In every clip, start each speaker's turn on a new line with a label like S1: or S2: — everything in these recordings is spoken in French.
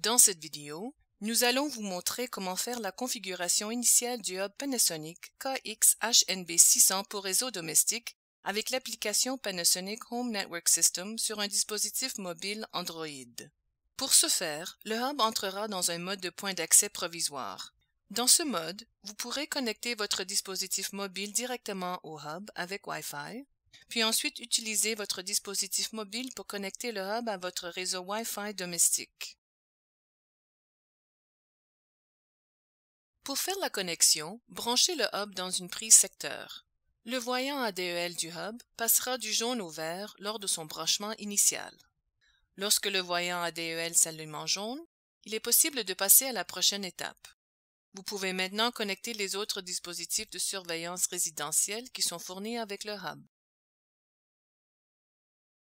S1: Dans cette vidéo, nous allons vous montrer comment faire la configuration initiale du hub Panasonic KX-HNB600 pour réseau domestique avec l'application Panasonic Home Network System sur un dispositif mobile Android. Pour ce faire, le hub entrera dans un mode de point d'accès provisoire. Dans ce mode, vous pourrez connecter votre dispositif mobile directement au hub avec Wi-Fi, puis ensuite utiliser votre dispositif mobile pour connecter le hub à votre réseau Wi-Fi domestique. Pour faire la connexion, branchez le hub dans une prise secteur. Le voyant ADEL du hub passera du jaune au vert lors de son branchement initial. Lorsque le voyant ADEL s'allume en jaune, il est possible de passer à la prochaine étape. Vous pouvez maintenant connecter les autres dispositifs de surveillance résidentielle qui sont fournis avec le hub.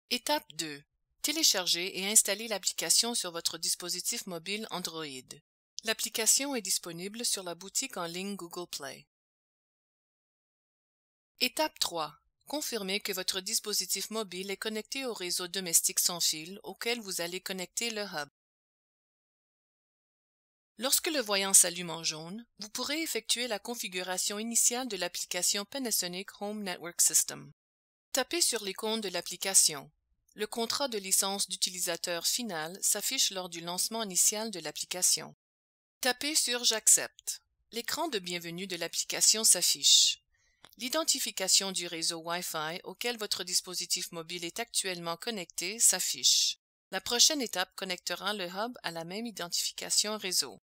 S1: Étape 2. Télécharger et installer l'application sur votre dispositif mobile Android. L'application est disponible sur la boutique en ligne Google Play. Étape 3. Confirmez que votre dispositif mobile est connecté au réseau domestique sans fil auquel vous allez connecter le hub. Lorsque le voyant s'allume en jaune, vous pourrez effectuer la configuration initiale de l'application Panasonic Home Network System. Tapez sur l'icône de l'application. Le contrat de licence d'utilisateur final s'affiche lors du lancement initial de l'application. Tapez sur « J'accepte ». L'écran de bienvenue de l'application s'affiche. L'identification du réseau Wi-Fi auquel votre dispositif mobile est actuellement connecté s'affiche. La prochaine étape connectera le hub à la même identification réseau.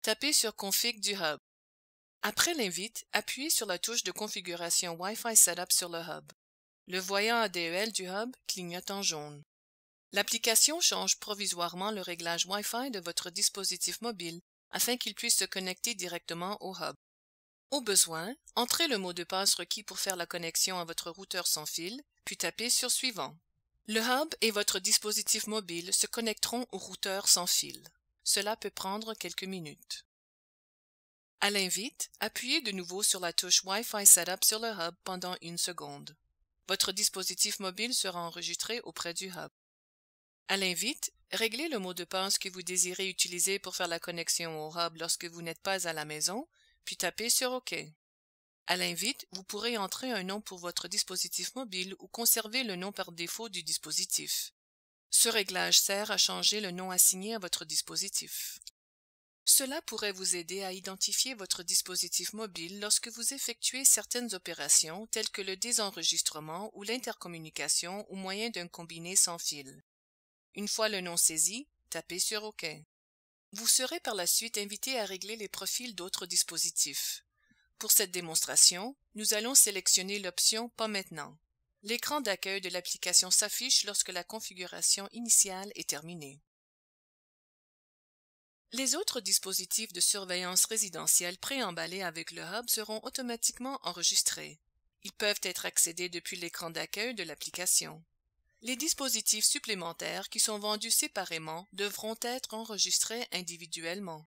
S1: Tapez sur « Config du hub ». Après l'invite, appuyez sur la touche de configuration Wi-Fi Setup sur le hub. Le voyant ADEL du hub clignote en jaune. L'application change provisoirement le réglage Wi-Fi de votre dispositif mobile afin qu'il puisse se connecter directement au hub. Au besoin, entrez le mot de passe requis pour faire la connexion à votre routeur sans fil, puis tapez sur « Suivant ». Le hub et votre dispositif mobile se connecteront au routeur sans fil. Cela peut prendre quelques minutes. À l'invite, appuyez de nouveau sur la touche Wi-Fi Setup sur le hub pendant 1 seconde. Votre dispositif mobile sera enregistré auprès du hub. À l'invite, réglez le mot de passe que vous désirez utiliser pour faire la connexion au hub lorsque vous n'êtes pas à la maison, puis tapez sur OK. À l'invite, vous pourrez entrer un nom pour votre dispositif mobile ou conserver le nom par défaut du dispositif. Ce réglage sert à changer le nom assigné à votre dispositif. Cela pourrait vous aider à identifier votre dispositif mobile lorsque vous effectuez certaines opérations telles que le désenregistrement ou l'intercommunication au moyen d'un combiné sans fil. Une fois le nom saisi, tapez sur OK. Vous serez par la suite invité à régler les profils d'autres dispositifs. Pour cette démonstration, nous allons sélectionner l'option « Pas maintenant ». L'écran d'accueil de l'application s'affiche lorsque la configuration initiale est terminée. Les autres dispositifs de surveillance résidentielle préemballés avec le hub seront automatiquement enregistrés. Ils peuvent être accédés depuis l'écran d'accueil de l'application. Les dispositifs supplémentaires qui sont vendus séparément devront être enregistrés individuellement.